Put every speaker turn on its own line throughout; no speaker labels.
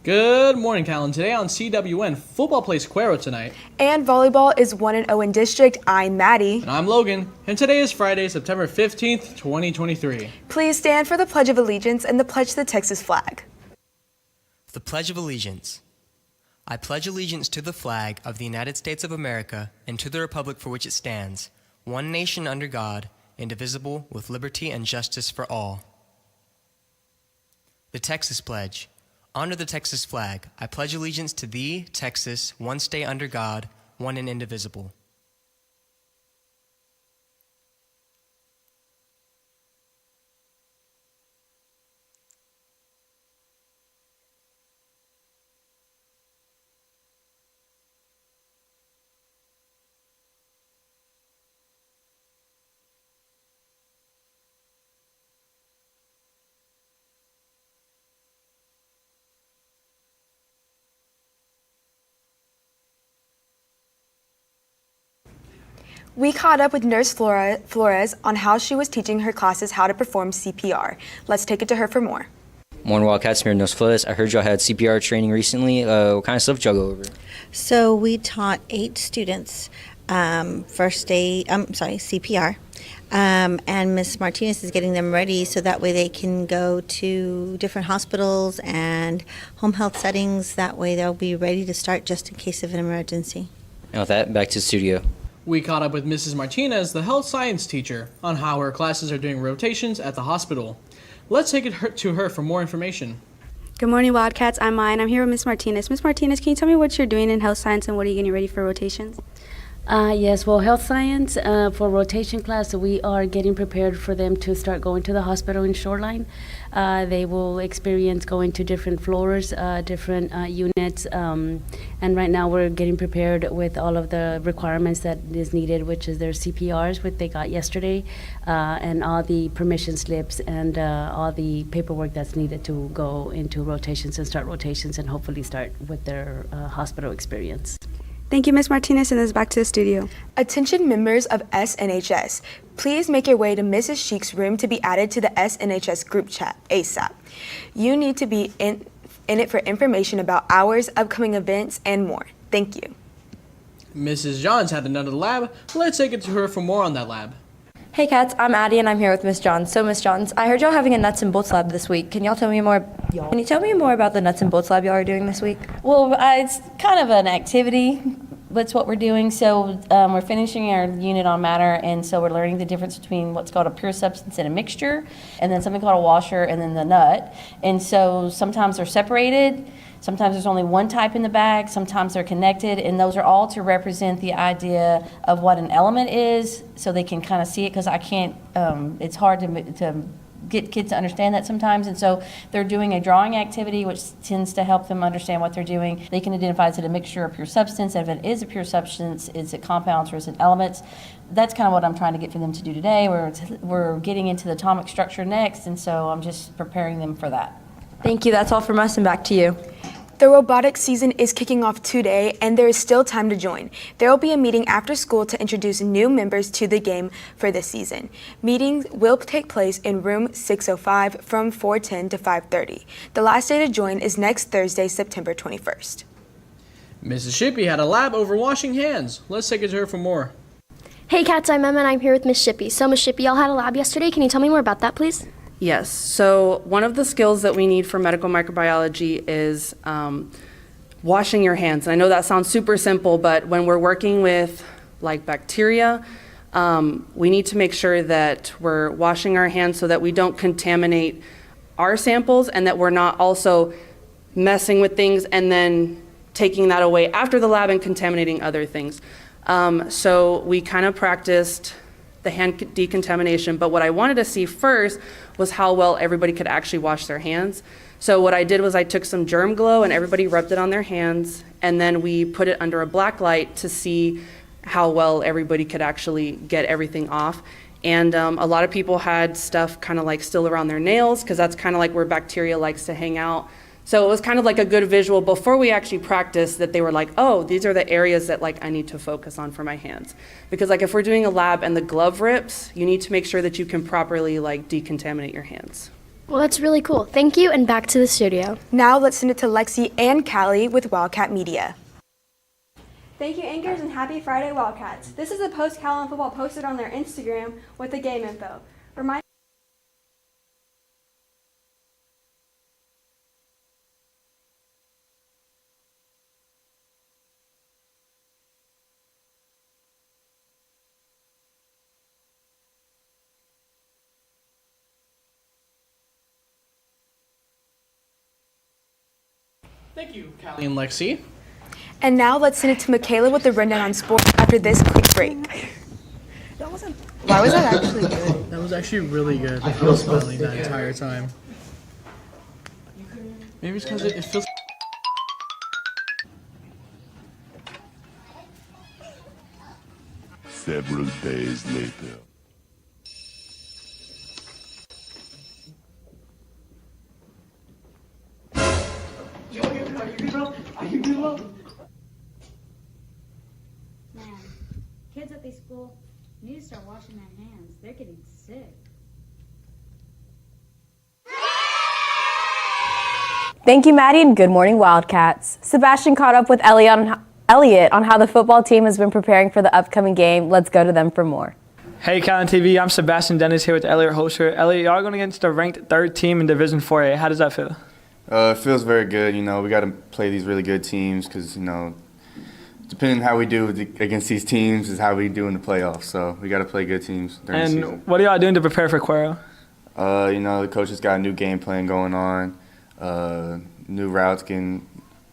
Good morning, Calallen. Today on CWN, football plays Cuero tonight.
And volleyball is 1-0 in district. I'm Maddie.
And I'm Logan. And today is Friday, September 15th, 2023.
Please stand for the Pledge of Allegiance and the pledge to the Texas flag.
The Pledge of Allegiance. I pledge allegiance to the flag of the United States of America and to the republic for which it stands, one nation under God, indivisible, with liberty and justice for all. The Texas Pledge. Under the Texas flag, I pledge allegiance to thee, Texas, one state under God, one and indivisible.
We caught up with Nurse Flores on how she was teaching her classes how to perform CPR. Let's take it to her for more.
Morning, Wildcats. I'm here, Nurse Flores. I heard y'all had CPR training recently. What kind of stuff did y'all go over?
So we taught 8 students CPR. And Ms. Martinez is getting them ready so that way they can go to different hospitals and home health settings. That way they'll be ready to start just in case of an emergency.
And with that, back to the studio.
We caught up with Mrs. Martinez, the health science teacher, on how her classes are doing rotations at the hospital. Let's take it to her for more information.
Good morning, Wildcats. I'm Maya, and I'm here with Ms. Martinez. Ms. Martinez, can you tell me what you're doing in health science and what are you getting ready for rotations?
Yes, well, health science for rotation class, we are getting prepared for them to start going to the hospital in Shoreline. They will experience going to different floors, different units, and right now we're getting prepared with all of the requirements that is needed, which is their CPRs, which they got yesterday, and all the permission slips and all the paperwork that's needed to go into rotations and start rotations and hopefully start with their hospital experience.
Thank you, Ms. Martinez, and this is back to the studio.
Attention members of SNHS. Please make your way to Mrs. Sheik's room to be added to the SNHS group chat ASAP. You need to be in it for information about hours, upcoming events, and more. Thank you.
Mrs. Johns had another lab. Let's take it to her for more on that lab.
Hey cats, I'm Addie and I'm here with Miss Johns. So Miss Johns, I heard y'all having a nuts and bolts lab this week. Can you tell me more about the nuts and bolts lab y'all are doing this week?
Well, it's kind of an activity. That's what we're doing. So we're finishing our unit on matter, and so we're learning the difference between what's called a pure substance and a mixture, and then something called a washer, and then the nut. And so sometimes they're separated. Sometimes there's only one type in the bag, sometimes they're connected, and those are all to represent the idea of what an element is, so they can kind of see it, because I can't, it's hard to get kids to understand that sometimes, and so they're doing a drawing activity which tends to help them understand what they're doing. They can identify, is it a mixture or pure substance? If it is a pure substance, is it compounds or is it elements? That's kind of what I'm trying to get for them to do today. We're getting into the atomic structure next, and so I'm just preparing them for that.
Thank you, that's all from us, and back to you.
The robotics season is kicking off today, and there is still time to join. There will be a meeting after school to introduce new members to the game for this season. Meetings will take place in room 605 from 4:10 to 5:30. The last day to join is next Thursday, September 21st.
Mrs. Shippey had a lab over washing hands. Let's take it to her for more.
Hey cats, I'm Emma and I'm here with Miss Shippey. So Miss Shippey, y'all had a lab yesterday. Can you tell me more about that, please?
Yes, so one of the skills that we need for medical microbiology is washing your hands. And I know that sounds super simple, but when we're working with like bacteria, we need to make sure that we're washing our hands so that we don't contaminate our samples and that we're not also messing with things and then taking that away after the lab and contaminating other things. So we kind of practiced the hand decontamination, but what I wanted to see first was how well everybody could actually wash their hands. So what I did was I took some germ glow and everybody rubbed it on their hands, and then we put it under a black light to see how well everybody could actually get everything off. And a lot of people had stuff kind of like still around their nails, because that's kind of like where bacteria likes to hang out. So it was kind of like a good visual before we actually practiced, that they were like, oh, these are the areas that like I need to focus on for my hands. Because like if we're doing a lab and the glove rips, you need to make sure that you can properly like decontaminate your hands.
Well, that's really cool. Thank you, and back to the studio.
Now let's send it to Lexi and Callie with Wildcat Media.
Thank you, anchors, and happy Friday, Wildcats. This is a post Calallen football posted on their Instagram with the game info.
Thank you, Callie and Lexi.
And now let's send it to Michaela with the rundown on sports after this quick break. Why was that actually good?
That was actually really good. I was smiling that entire time. Maybe it's because it feels...
Several days later.
Man, kids at this school need to start washing their hands. They're getting sick.
Thank you, Maddie, and good morning, Wildcats. Sebastian caught up with Elliot on how the football team has been preparing for the upcoming game. Let's go to them for more.
Hey, Calallen TV, I'm Sebastian Dennis here with Elliot Holscher. Elliot, y'all going against the ranked third team in Division 4A. How does that feel?
It feels very good. You know, we got to play these really good teams because, you know, depending on how we do against these teams is how we do in the playoffs. So we got to play good teams during the season.
And what are y'all doing to prepare for Cuero?
You know, the coach has got a new game plan going on. New routes getting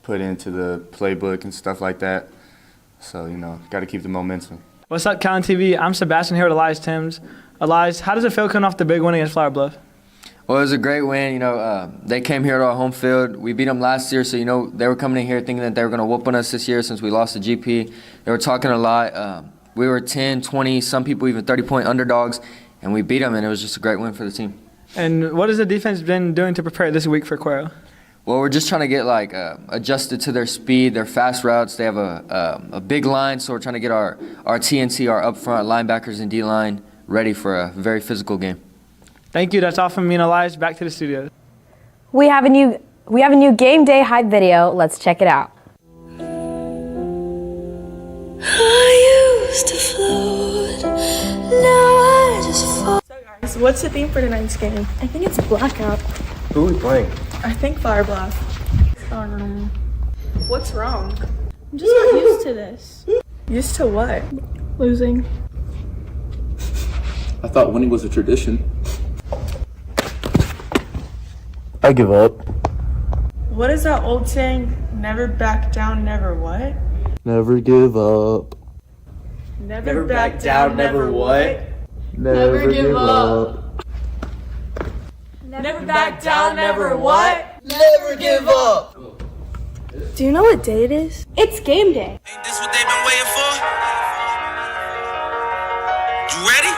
put into the playbook and stuff like that. So, you know, got to keep the momentum.
What's up, Calallen TV? I'm Sebastian here with Elias Timms. Elias, how does it feel coming off the big win against Flower Bluff?
Well, it was a great win. You know, they came here to our home field. We beat them last year, so, you know, they were coming in here thinking that they were going to whoop on us this year since we lost the GP. They were talking a lot. We were 10, 20, some people even 30-point underdogs, and we beat them, and it was just a great win for the team.
And what has the defense been doing to prepare this week for Cuero?
Well, we're just trying to get, adjusted to their speed, their fast routes. They have a big line, so we're trying to get our TNT, our up front linebackers and D-line ready for a very physical game.
Thank you. That's all from me and Elias. Back to the studio.
We have a new game day hype video. Let's check it out.
I used to float, now I just fall.
So guys, what's the theme for tonight's game?
I think it's blackout.
Who are we playing?
I think Fire Blast. I don't know. What's wrong? I'm just not used to this. Used to what? Losing.
I thought winning was a tradition.
I give up.
What is that old saying? Never back down, never what?
Never give up.
Never back down, never what?
Never give up.
Never back down, never what?
Never give up.
Do you know what day it is?
It's game day.
Ain't this what they've been waiting for? You ready?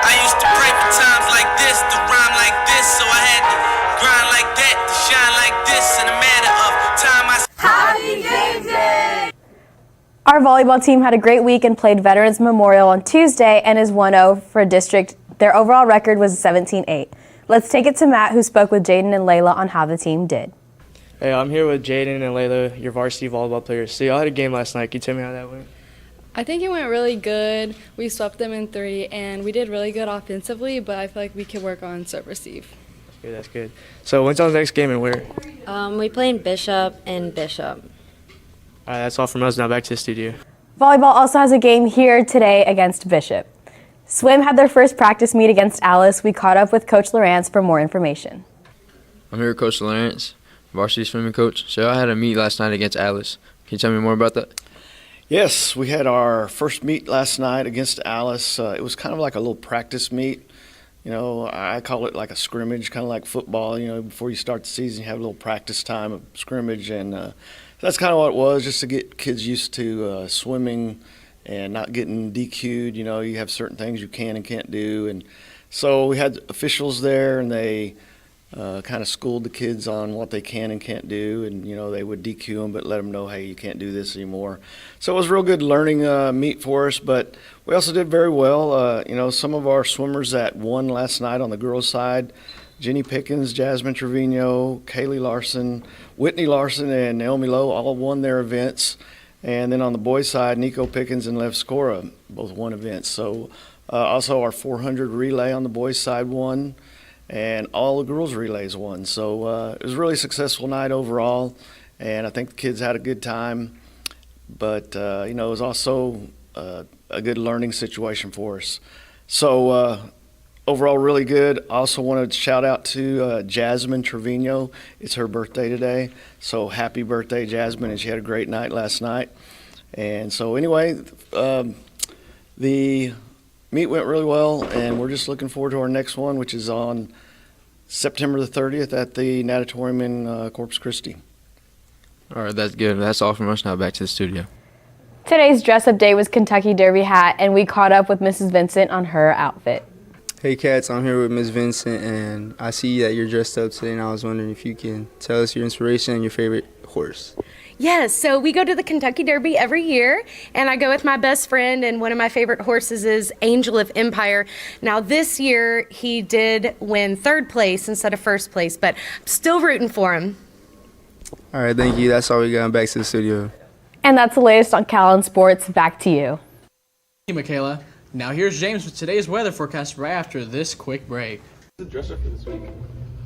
I used to pray for times like this, to rhyme like this, so I had to grind like that, to shine like this, in a matter of time.
Happy game day!
Our volleyball team had a great week and played Veterans Memorial on Tuesday and is 1-0 for district. Their overall record was 17-8. Let's take it to Matt, who spoke with Jaden and Layla on how the team did.
Hey, I'm here with Jaden and Layla, your varsity volleyball players. So y'all had a game last night. Can you tell me how that went?
I think it went really good. We swept them in 3, and we did really good offensively, but I feel like we could work on serve receive.
That's good. So when's our next game and where?
We play in Bishop and Bishop.
All right, that's all from us. Now back to the studio.
Volleyball also has a game here today against Bishop. Swim had their first practice meet against Alice. We caught up with Coach Lawrence for more information.
I'm here with Coach Lawrence, varsity swimming coach. So I had a meet last night against Alice. Can you tell me more about that?
Yes, we had our first meet last night against Alice. It was kind of like a little practice meet. You know, I call it like a scrimmage, kind of like football. You know, before you start the season, you have a little practice time of scrimmage, and that's kind of what it was, just to get kids used to swimming and not getting DQ'd. You know, you have certain things you can and can't do, and So we had officials there, and they kind of schooled the kids on what they can and can't do, and they would DQ them, but let them know, hey, you can't do this anymore. So it was a real good learning meet for us, but we also did very well. Some of our swimmers that won last night on the girls' side, Jenny Pickens, Jasmine Trevino, Kaylee Larson, Whitney Larson, and Naomi Lowe all won their events. And then on the boys' side, Nico Pickens and Lev Skora both won events. So also our 400 relay on the boys' side won, and all the girls' relays won. So it was a really successful night overall, and I think the kids had a good time. But, it was also a good learning situation for us. So overall, really good. I also wanted to shout out to Jasmine Trevino. It's her birthday today. So happy birthday, Jasmine, and she had a great night last night. And so anyway, the meet went really well, and we're just looking forward to our next one, which is on September the 30th at the natatorium in Corpus Christi.
All right, that's good. That's all from us. Now back to the studio.
Today's dress-up day was Kentucky Derby hat, and we caught up with Mrs. Vincent on her outfit.
Hey Cats, I'm here with Ms. Vincent, and I see that you're dressed up today, and I was wondering if you can tell us your inspiration and your favorite horse.
Yes, so we go to the Kentucky Derby every year, and I go with my best friend, and one of my favorite horses is Angel of Empire. Now this year, he did win 3rd place instead of 1st place, but I'm still rooting for him.
All right, thank you. That's all we got. Back to the studio.
And that's the latest on Calallen Sports. Back to you.
Thank you, Michaela. Now here's James with today's weather forecast right after this quick break.
The dress up for this week.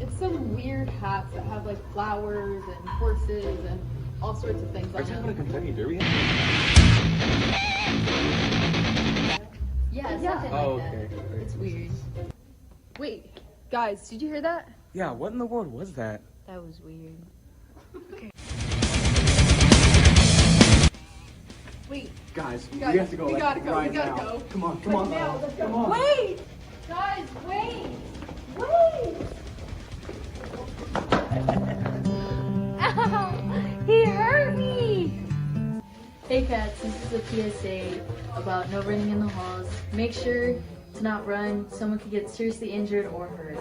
It's some weird hats that have like flowers and horses and all sorts of things on them.
Are you talking about a Kentucky Derby hat?
Yeah, something like that. It's weird. Wait, guys, did you hear that?
Yeah, what in the world was that?
That was weird. Okay. Wait.
Guys, we
Guys,
have to go.
we
like,
gotta go.
right
We gotta
now.
go.
Come on, come on.
Now, let's go.
Come on.
Wait! Guys, wait! Wait! Ow! He hurt me!
Hey cats, this is a PSA about no running in the halls. Make sure to not run. Someone could get seriously injured or hurt.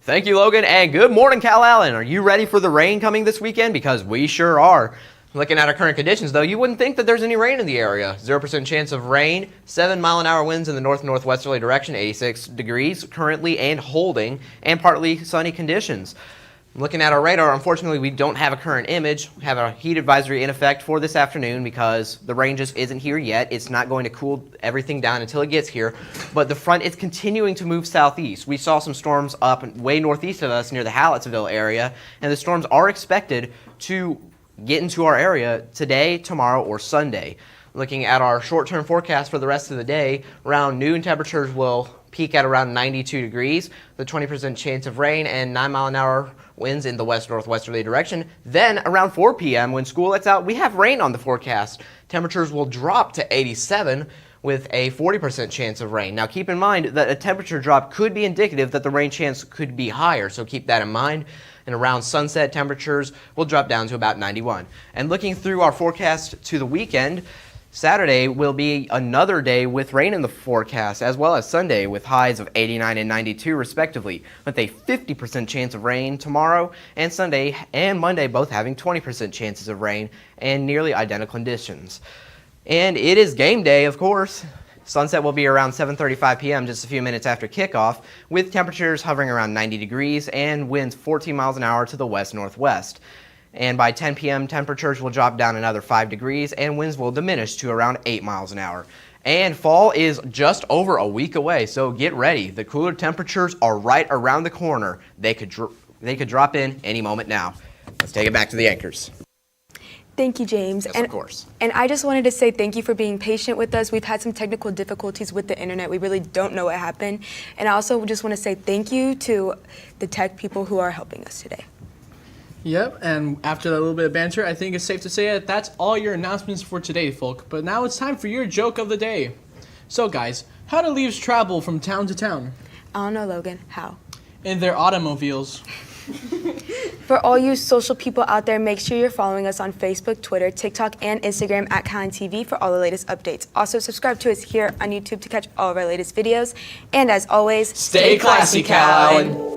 Thank you, Logan, and good morning, Calallen. Are you ready for the rain coming this weekend? Because we sure are. Looking at our current conditions, though, you wouldn't think that there's any rain in the area. 0% chance of rain, 7-mile-an-hour winds in the north-northwesterly direction, 86 degrees currently and holding, and partly sunny conditions. Looking at our radar, unfortunately, we don't have a current image. We have a heat advisory in effect for this afternoon because the rain just isn't here yet. It's not going to cool everything down until it gets here, but the front is continuing to move southeast. We saw some storms up way northeast of us near the Hallettsville area, and the storms are expected to get into our area today, tomorrow, or Sunday. Looking at our short-term forecast for the rest of the day, around noon temperatures will peak at around 92 degrees, the 20% chance of rain, and 9-mile-an-hour winds in the west-northwesterly direction. Then around 4 p.m. when school lets out, we have rain on the forecast. Temperatures will drop to 87 with a 40% chance of rain. Now keep in mind that a temperature drop could be indicative that the rain chance could be higher, so keep that in mind. And around sunset, temperatures will drop down to about 91. And looking through our forecast to the weekend, Saturday will be another day with rain in the forecast, as well as Sunday with highs of 89 and 92 respectively, with a 50% chance of rain tomorrow, and Sunday and Monday both having 20% chances of rain and nearly identical conditions. And it is game day, of course. Sunset will be around 7:35 p.m., just a few minutes after kickoff, with temperatures hovering around 90 degrees and winds 14 miles an hour to the west-northwest. And by 10 p.m., temperatures will drop down another 5 degrees and winds will diminish to around 8 miles an hour. And fall is just over a week away, so get ready. The cooler temperatures are right around the corner. They could drop in any moment now. Let's take it back to the anchors.
Thank you, James.
Yes, of course.
And I just wanted to say thank you for being patient with us. We've had some technical difficulties with the internet. We really don't know what happened. And I also just want to say thank you to the tech people who are helping us today.
Yep, and after that little bit of banter, I think it's safe to say that that's all your announcements for today, folk. But now it's time for your joke of the day. So guys, how do leaves travel from town to town?
I don't know, Logan. How?
in their automobiles.
For all you social people out there, make sure you're following us on Facebook, Twitter, TikTok, and Instagram at CalallenTV for all the latest updates. Also, subscribe to us here on YouTube to catch all of our latest videos. And as always,
Stay classy, Calallen.